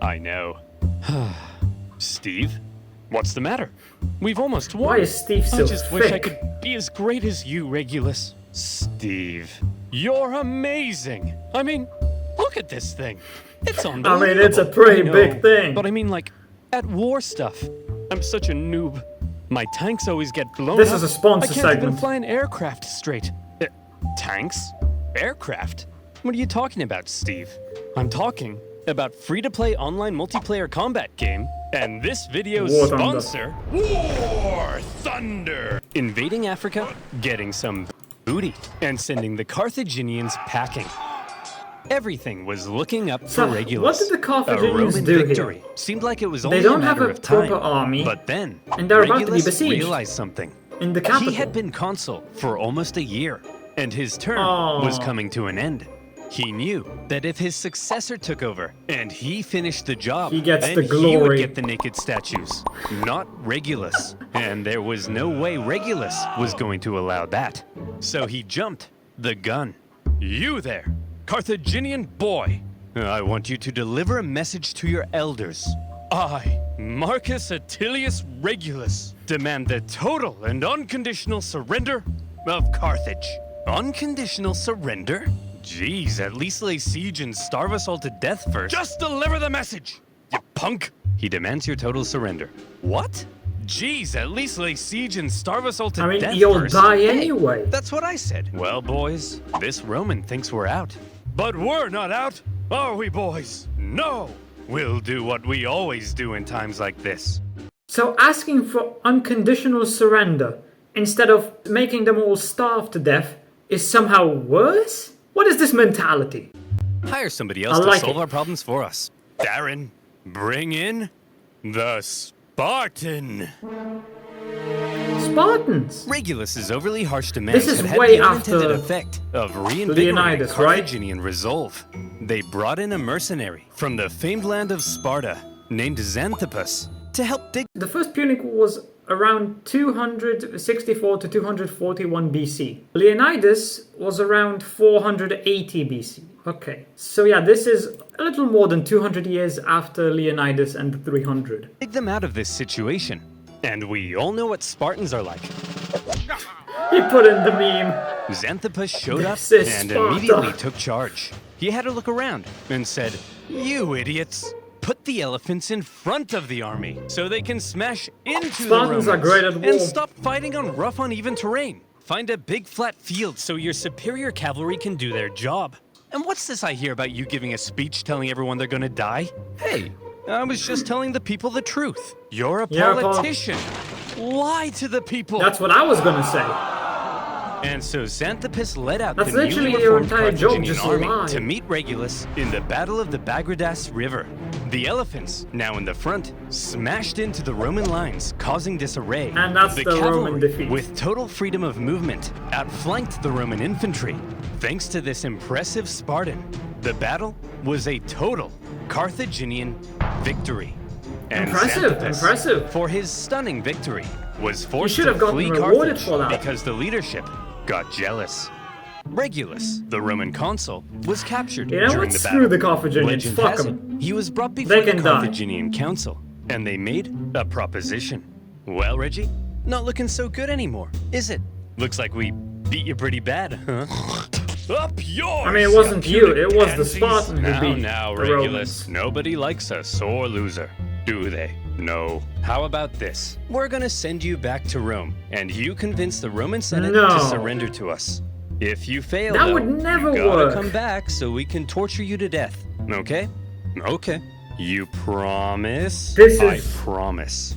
I know. Steve? What's the matter? We've almost won. Why is Steve so I just wish I thick? could be as great as you, Regulus. Steve, you're amazing. I mean, look at this thing. It's unbelievable. I mean, it's a pretty I know, big thing. But I mean, like, at war stuff. I'm such a noob. My tanks always get blown This up. is a sponsor I can't even segment. fly an aircraft straight. Tanks? Aircraft? What are you talking about, Steve? I'm talking about free-to-play online multiplayer combat game, and this video's War Thunder. sponsor, War Thunder! Invading Africa, getting some booty, and sending the Carthaginians packing. Everything was looking up So, for Regulus. what did the Carthaginians A Roman do here? victory seemed like it was only don't a have matter a of time. proper army, But then, and they're about to be Regulus besieged. realized something. In the capital. He had been consul for almost a year, and his term was coming to an end. He knew that if his successor took over and he finished the job, He gets then the he glory. would get the naked statues, not Regulus. And there was no way Regulus was going to allow that. So he jumped the gun. You there, Carthaginian boy. I want you to deliver a message to your elders. I, Marcus Attilius Regulus, demand the total and unconditional surrender of Carthage. Unconditional surrender? Jeez, at least lay siege and starve us all to death first. Just deliver the message, you punk. He demands your total surrender. What? Jeez, at least lay siege and starve us all to I mean, death you'll first. die anyway. That's what I said. Well, boys, this Roman thinks we're out. But we're not out, are we, boys? No. We'll do what we always do in times like this. So asking for unconditional surrender instead of making them all starve to death is somehow worse? What is this mentality? Hire somebody else I to like solve it. our problems for us. Darren, bring in the Spartan. Spartans! Regulus's overly harsh demands This is had way the unintended after effect of reinvigorating Leonidas, right? Carthaginian resolve. They brought in a mercenary from the famed land of Sparta named Xanthippus to help dig. The first Punic War was around 264 to 241 BC. Leonidas was around 480 BC. Okay, so yeah, this is a little more than 200 years after Leonidas and the 300. Dig them out of this situation. And we all know what Spartans are like. He put in the meme. Xanthippus showed up This is and Sparta. immediately took charge. He had a look around and said, "You idiots, put the elephants in front of the army so they can smash into Spartans the are Romans great at war. and stop fighting on rough, uneven terrain. Find a big flat field so your superior cavalry can do their job." And what's this I hear about you giving a speech telling everyone they're gonna die? Hey, I was just telling the people the truth. You're a Yeah, Paul. politician. Lie to the people. That's what I was gonna say. And so Xanthippus led out That's the newly literally your reformed entire job, Carthaginian just army lie. to meet Regulus in the Battle of the Bagridas River. The elephants, now in the front, smashed into the Roman lines, causing disarray. And that's the cavalry, Roman defeat. with total freedom of movement, outflanked the Roman infantry. Thanks to this impressive Spartan, the battle was a total Carthaginian victory. And Impressive, Xanthippus, impressive. for his stunning victory, was forced should to have gotten flee rewarded Carthage for that. because the leadership got jealous. Regulus, the Roman consul, was captured You know during what? the Screw battle. the Carthaginians. Legend Fuck has it, 'em. he was brought before They the can die. Carthaginian council, and they made a proposition. Well, Reggie, not looking so good anymore, is it? Looks like we beat you pretty bad, huh? Up yours! I mean, it wasn't you, Punic it was the pansies. Spartan who Now, beat now, the Regulus, Romans. nobody likes a sore loser, do they? No. How about this? We're gonna send you back to Rome, and you convince the Roman Senate No. to surrender to us. If you fail, That though, would never you gotta work. come back so we can torture you to death. Okay? Okay. You promise? This I is- promise.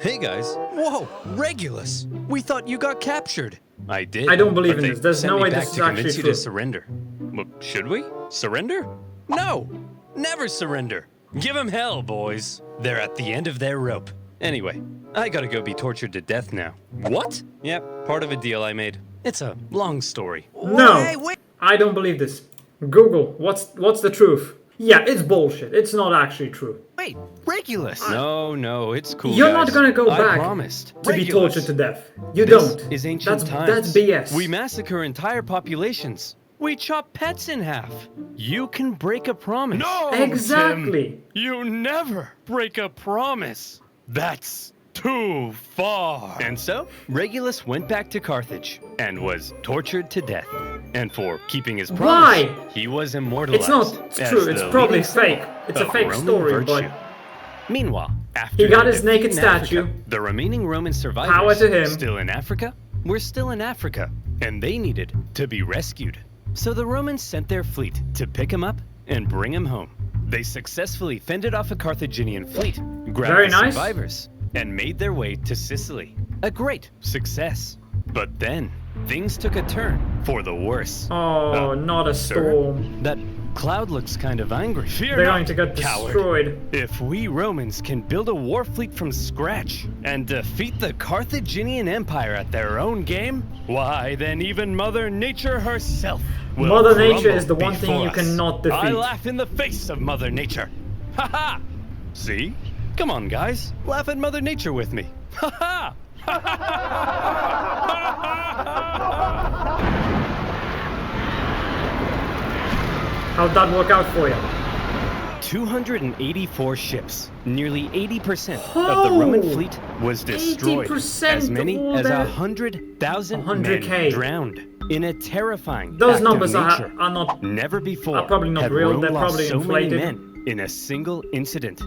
Hey guys. Whoa, Regulus. We thought you got captured. I did. I don't believe but in they this. There's sent no me way back this is to convince actually you true. to surrender. Well, should we? Surrender? No! Never surrender. Give them hell, boys. They're at the end of their rope. Anyway, I gotta go be tortured to death now. What? Yep, part of a deal I made. It's a long story. No, Wait. I don't believe this. Google, what's the truth? Yeah, it's bullshit. It's not actually true. Wait, Regulus. No, it's cool. You're guys. not gonna go I back promised. to be Regulus. tortured to death. You This don't. is ancient that's, times. That's BS. We massacre entire populations. We chop pets in half. You can break a promise. No, Exactly. Tim, you never break a promise. That's too far. And so, Regulus went back to Carthage and was tortured to death. And for keeping his promise, Why? he was It's immortalized. not. It's as true. It's the probably leading symbol fake. It's a of fake Roman story, virtue. but Meanwhile, after He got their his defeat naked in statue. Africa, the remaining Roman survivors, Power to him. still in Africa, were still in Africa, and they needed to be rescued. So the Romans sent their fleet to pick him up and bring him home. They successfully fended off a Carthaginian fleet, grabbed Very the nice. survivors, and made their way to Sicily. A great success. But then, things took a turn for the worse. oh, not a Sir, storm. that Cloud looks kind of angry. Fear They're not, going to get coward. destroyed. If we Romans can build a war fleet from scratch and defeat the Carthaginian Empire at their own game, why then even Mother Nature herself will Mother Nature crumble is the one thing before you us. cannot defeat. I laugh in the face of Mother Nature. Ha ha! See? Come on, guys. Laugh at Mother Nature with me. Ha ha! How'd that work out for you? 284 ships, nearly 80% of the Roman Oh, fleet was destroyed. 80% As many of all as their- 100,000 100K. men drowned in a terrifying Those act numbers of are nature. not. Never before are probably not had real, Rome they're lost probably so inflated. many men in a single incident.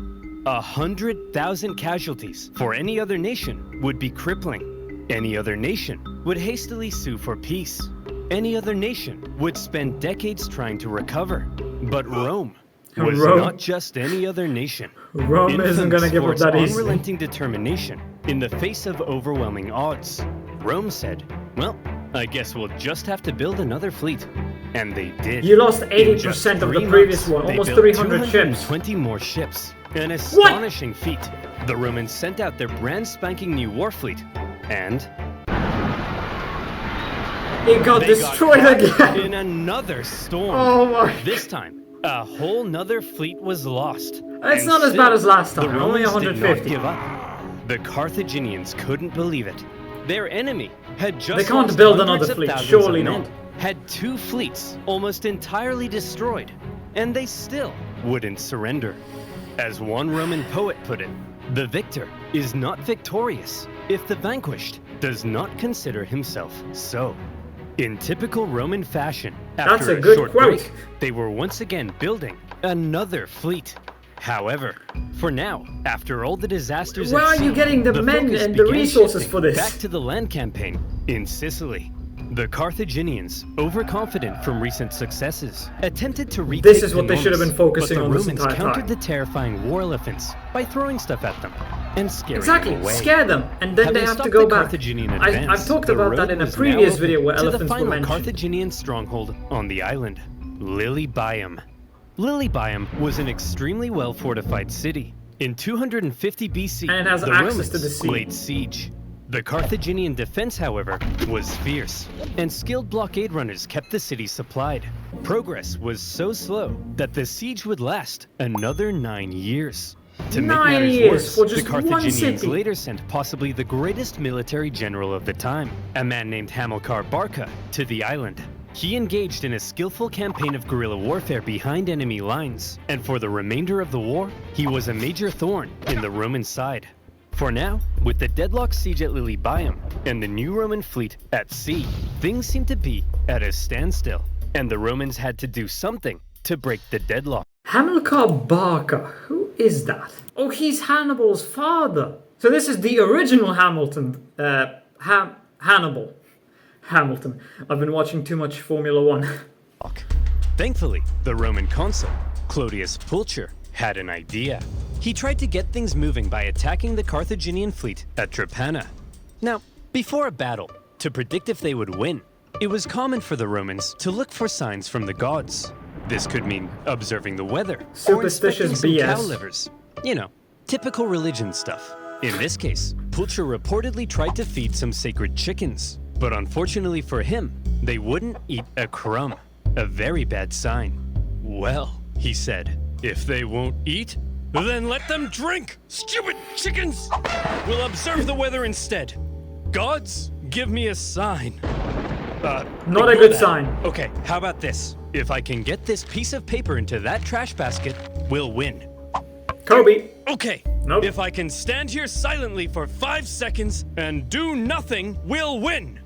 100,000 casualties for any other nation would be crippling. Any other nation would hastily sue for peace. Any other nation would spend decades trying to recover. But Rome was Rome. not just any other nation. Rome isn't gonna Infamous give for up its that easily. unrelenting determination in the face of overwhelming odds. Rome said, well, I guess we'll just have to build another fleet. And they did. You lost In 80% just of the 3 previous months, one, they almost built 300 ships. 220 more ships. An astonishing feat. The Romans sent out their brand spanking new war fleet. And It got they destroyed got caught again. in another storm. Oh my. This time, a whole nother fleet was lost. It's And not as still, bad as last the time, only Romans did not 150. give up. The Carthaginians couldn't believe it. Their enemy had just They can't lost build hundreds another of fleet, thousands surely of men, not. had 2 fleets almost entirely destroyed, and they still wouldn't surrender. As one Roman poet put it, the victor is not victorious if the vanquished does not consider himself so. In typical Roman fashion, That's after a good short quote. break, they were once again building another fleet. However, for now, after all the disasters Where at are you sea, getting the men focus and the began resources shifting for this? Back to the land campaign in Sicily. The Carthaginians, overconfident from recent successes, attempted to retake This is what they should have been Panonis, focusing but on the this Romans entire countered time. the terrifying war elephants by throwing stuff at them and scaring Exactly, them away. scare them, and then they Having have to stopped go the back. Carthaginian I've advance, talked the about that road in a was previous now video where open to the elephants were final mentioned. Carthaginian stronghold on the island, Lilybaeum. Lilybaeum was an extremely well-fortified city. In 250 BC, And it has the access Romans to the sea. laid siege. The Carthaginian defense, however, was fierce, and skilled blockade runners kept the city supplied. Progress was so slow that the siege would last another 9 years. To make 9 matters years worse, for just the one Carthaginians city. later sent possibly the greatest military general of the time, a man named Hamilcar Barca, to the island. He engaged in a skillful campaign of guerrilla warfare behind enemy lines, and for the remainder of the war, he was a major thorn in the Roman side. For now, with the deadlocked siege at Lilybaeum and the new Roman fleet at sea, things seem to be at a standstill, and the Romans had to do something to break the deadlock. Hamilcar Barca, who is that? Oh, he's Hannibal's father. So this is the original Hannibal. Hamilton. I've been watching too much Formula 1. Thankfully, the Roman consul, Clodius Pulcher, had an idea. He tried to get things moving by attacking the Carthaginian fleet at Trapana. Now, before a battle, to predict if they would win, it was common for the Romans to look for signs from the gods. This could mean observing the weather, or Superstitious inspecting some cow BS. livers. You know, typical religion stuff. In this case, Pulcher reportedly tried to feed some sacred chickens, but unfortunately for him, they wouldn't eat a crumb. A very bad sign. Well, he said, if they won't eat, then let them drink! Stupid chickens! We'll observe the weather instead. Gods, give me a sign. Not a Ignore good that. sign. Okay, how about this? If I can get this piece of paper into that trash basket, we'll win. Kobe. Okay, Nope. if I can stand here silently for 5 seconds and do nothing, we'll win.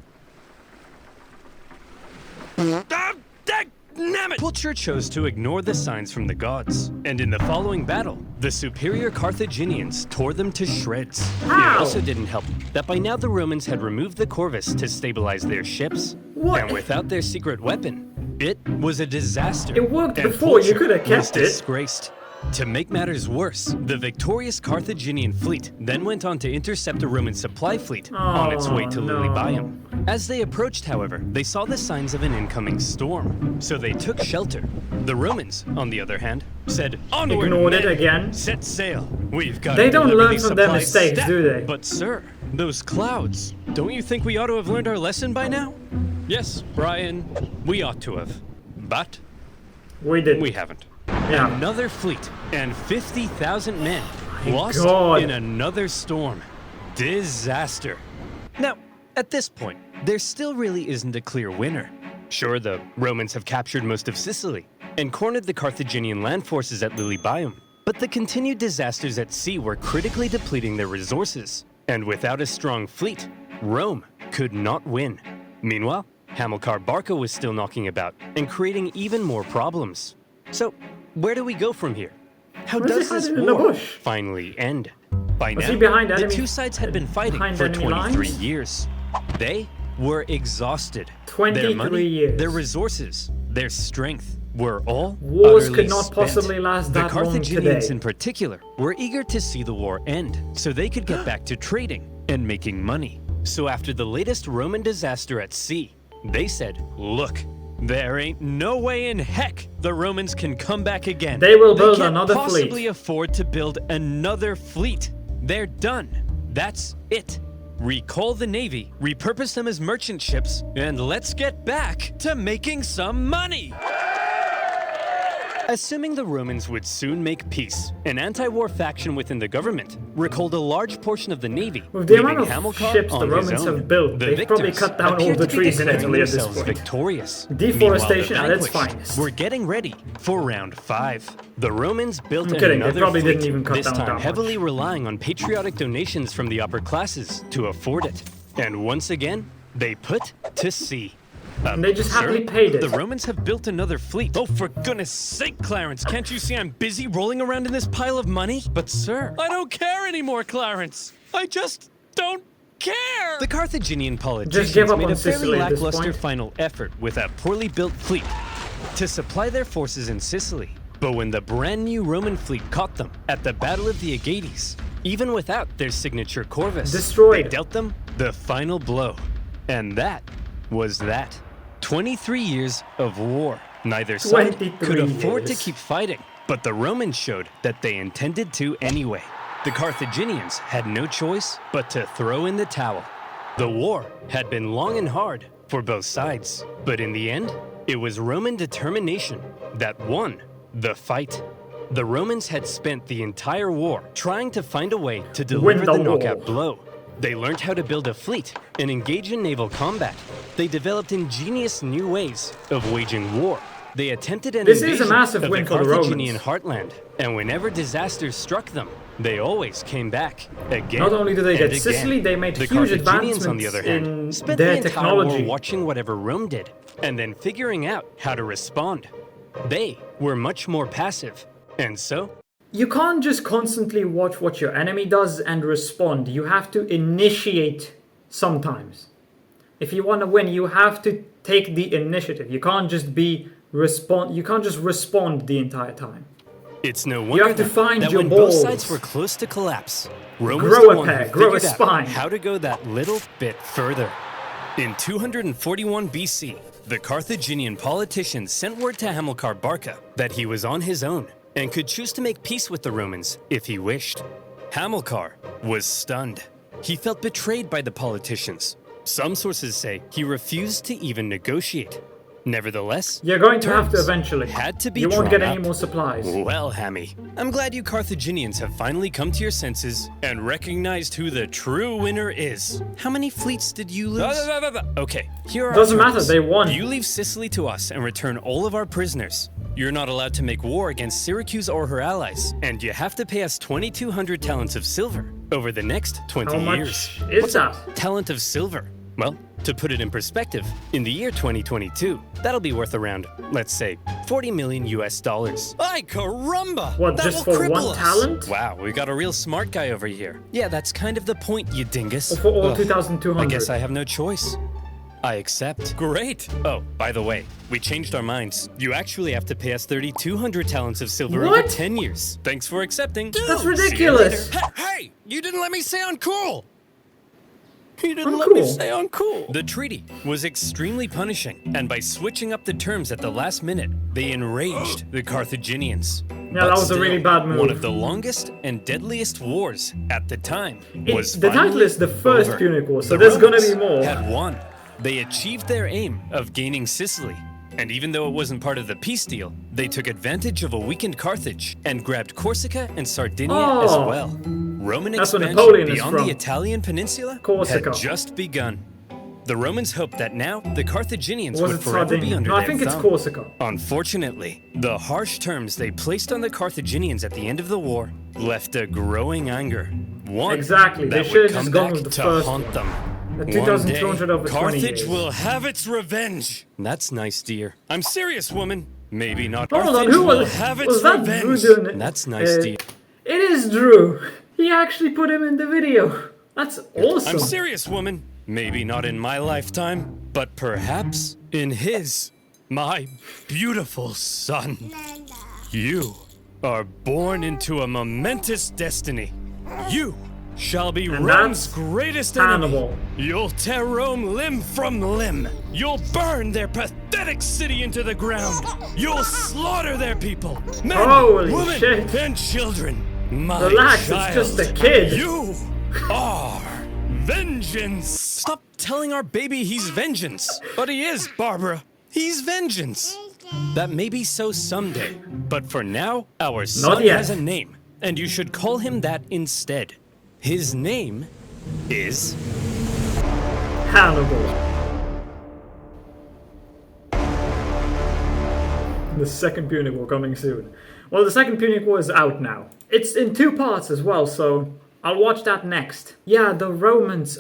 Dammit! Pulcher chose to ignore the signs from the gods, and in the following battle, the superior Carthaginians tore them to shreds. How? It also didn't help that by now the Romans had removed the corvus to stabilize their ships. What? And without their secret weapon, it was a disaster. It worked And before, you Pulcher could have was kept it. disgraced. To make matters worse, the victorious Carthaginian fleet then went on to intercept a Roman supply fleet on its way to Oh, no. Lilybaeum. As they approached, however, they saw the signs of an incoming storm, so they took shelter. The Romans, on the other hand, said, "Onward, Ignored it men! again. Set sail. We've got They to don't deliver learn these from their supplies mistakes, stat." do they? But sir, those clouds, don't you think we ought to have learned our lesson by now? Yes, Brian, we ought to have. But We did. we haven't. Yeah. Another fleet and 50,000 men My lost God. in another storm. Disaster. Now, at this point, there still really isn't a clear winner. Sure, the Romans have captured most of Sicily and cornered the Carthaginian land forces at Lilybaeum, but the continued disasters at sea were critically depleting their resources, and without a strong fleet, Rome could not win. Meanwhile, Hamilcar Barca was still knocking about and creating even more problems. So, where do we go from here? How Where's does he this hiding in the war bush? finally end? By Was now, he behind the enemy- two sides had been fighting behind for enemy 23 lines? years. They were exhausted. 23 their money, years. their resources, their strength were all Wars utterly could not spent. possibly last The that long Carthaginians today. in particular were eager to see the war end so they could get back to trading and making money. So after the latest Roman disaster at sea, they said, "Look, there ain't no way in heck the Romans can come back again. They will build can't another possibly fleet. afford to build another fleet. They're done. That's it. Recall the navy, repurpose them as merchant ships, and let's get back to making some money." Assuming the Romans would soon make peace, an anti-war faction within the government recalled a large portion of the navy, With the leaving amount of Hamilcar ships the on his Romans own. have built, The they've probably victors cut down all appeared the to be trees in declaring Italy at this themselves point. victorious. Deforestation Meanwhile, at the its vanquished finest. were getting ready for round 5. The Romans built I'm kidding, they another probably fleet, didn't even cut this down time that much. heavily relying on patriotic donations from the upper classes to afford it. And once again, they put to sea. And they just happily paid it. The Romans have built another fleet. Oh, for goodness sake, Clarence, can't you see I'm busy rolling around in this pile of money? But sir, I don't care anymore, Clarence. I just don't care. the Carthaginian give politicians up made on a fairly Sicily at this lackluster point. final effort with a poorly built fleet to supply their forces in Sicily. But when the brand new Roman fleet caught them at the Battle of the Aegates, even without their signature corvus, Destroyed. they dealt them the final blow. And that was that. 23 years of war. Neither side 23 could afford to years. keep fighting, but the Romans showed that they intended to anyway. The Carthaginians had no choice but to throw in the towel. The war had been long and hard for both sides, but in the end, it was Roman determination that won the fight. The Romans had spent the entire war trying to find a way to deliver the the war. knockout blow. They learned how to build a fleet and engage in naval combat. They developed ingenious new ways of waging war. They attempted an This is a invasion massive of win the for the Carthaginian Romans. heartland, and whenever disasters struck them, they always came back again. Not only do they and get again. Sicily, they made The huge Carthaginians, on advancements the other hand, in spent their the entire war technology. watching whatever Rome did, and then figuring out how to respond. They were much more passive, and so You can't just constantly watch what your enemy does and respond. You have to initiate sometimes. If you want to win, you have to take the initiative. You can't just respond the entire time. it's no wonder have to find that your when both balls. sides were close to collapse, Rome was Grow the a one pair, who grow a figured out spine. how to go that little bit further. In 241 BC, the Carthaginian politicians sent word to Hamilcar Barca that he was on his own and could choose to make peace with the Romans if he wished. Hamilcar was stunned. He felt betrayed by the politicians. Some sources say he refused to even negotiate. Nevertheless, You're going to have to terms eventually. had to be You won't drawn get any up. more supplies. Well, Hammy, I'm glad you Carthaginians have finally come to your senses and recognized who the true winner is. How many fleets did you lose? Okay, here are Doesn't our matter, terms. they won. You leave Sicily to us and return all of our prisoners. You're not allowed to make war against Syracuse or her allies, and you have to pay us 2,200 talents of silver over the next 20 How years. much is What's that? a talent of silver? Well, to put it in perspective, in the year 2022, that'll be worth around, let's say, 40 million US dollars. Ay caramba! What, That just will for cripple one us. talent? Wow, we got a real smart guy over here. Yeah, that's kind of the point, you dingus. Or for all Ugh, 2,200? I guess I have no choice. I accept. Great. Oh, by the way, we changed our minds. You actually have to pay us 3,200 talents of silver over What? 10 years. Thanks for accepting. That's See you ridiculous. later. Hey, you didn't let me say uncool! He didn't let me Uncool. say uncool. The treaty was extremely punishing, and by switching up the terms at the last minute, they enraged the Carthaginians. Yeah, that was a really bad move. One of the longest and deadliest wars at the time was The title finally is the first over. Punic War, so The there's gonna Romans be more. Had won. They achieved their aim of gaining Sicily. And even though it wasn't part of the peace deal, they took advantage of a weakened Carthage and grabbed Corsica and Sardinia as Oh. well. Roman That's where expansion Napoleon is beyond from. the Italian peninsula Corsica. had just begun. The Romans hoped that now the Carthaginians Was would it forever be Sardinia? under No, I their think it's thumb. Corsica. Unfortunately, the harsh terms they placed on the Carthaginians at the end of the war left a growing anger. One Exactly, they that should've would just come gone back with the to first haunt one. them. The One 2,200 day, over 20 Carthage years. will have its revenge. That's nice, dear. I'm serious, woman. Maybe not. Hold on, Carthage who will was, have its was that revenge. Drew doing it? That's nice, dear. It is Drew. He actually put him in the video. That's awesome. I'm serious, woman. Maybe not in my lifetime, but perhaps in his. My beautiful son. You are born into a momentous destiny. You shall be And Rome's that's greatest Hannibal. enemy. You'll tear Rome limb from limb. You'll burn their pathetic city into the ground. You'll slaughter their people, men, Holy women, shit. and children. My Relax, child, it's just a kid. You are vengeance. Stop telling our baby he's vengeance. But he is, Barbara. He's vengeance. That may be so someday, but for now, our son yet. has a name, and you should call him that instead. His name is... Hannibal. The second Punic War coming soon. Well, the second Punic War is out now. It's in 2 parts as well, so I'll watch that next. Yeah, the Romans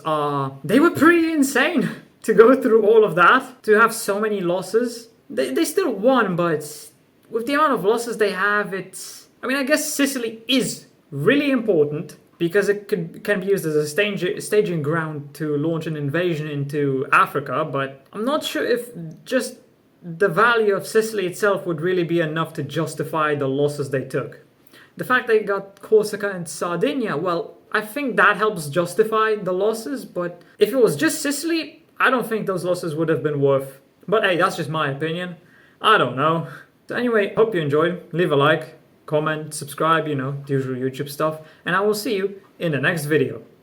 they were pretty insane to go through all of that, to have so many losses. They still won, but with the amount of losses they have, it's... I mean, I guess Sicily is really important, because it can be used as a staging ground to launch an invasion into Africa, but I'm not sure if just the value of Sicily itself would really be enough to justify the losses they took. The fact they got Corsica and Sardinia, well, I think that helps justify the losses, but if it was just Sicily, I don't think those losses would have been worth. But hey, that's just my opinion. I don't know. So anyway, hope you enjoyed. Leave a like, comment, subscribe, you know, the usual YouTube stuff, and I will see you in the next video.